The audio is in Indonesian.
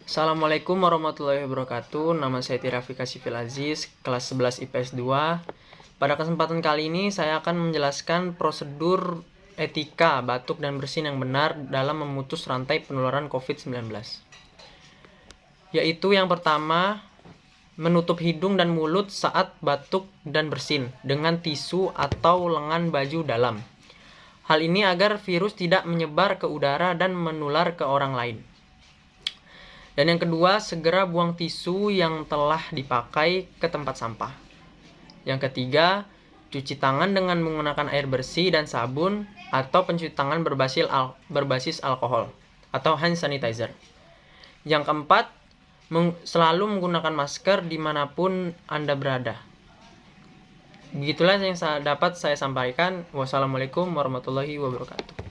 Assalamualaikum warahmatullahi wabarakatuh. Nama saya Tirafika Sifil Aziz, kelas 11 IPS 2. Pada kesempatan kali ini saya akan menjelaskan prosedur etika batuk dan bersin yang benar dalam memutus rantai penularan COVID-19. Yaitu yang pertama, menutup hidung dan mulut saat batuk dan bersin dengan tisu atau lengan baju dalam. Hal ini agar virus tidak menyebar ke udara dan menular ke orang lain. Dan yang kedua, segera buang tisu yang telah dipakai ke tempat sampah. Yang ketiga, cuci tangan dengan menggunakan air bersih dan sabun atau pencuci tangan berbasis alkohol atau hand sanitizer. Yang keempat, selalu menggunakan masker dimanapun Anda berada. Begitulah yang dapat saya sampaikan. Wassalamualaikum warahmatullahi wabarakatuh.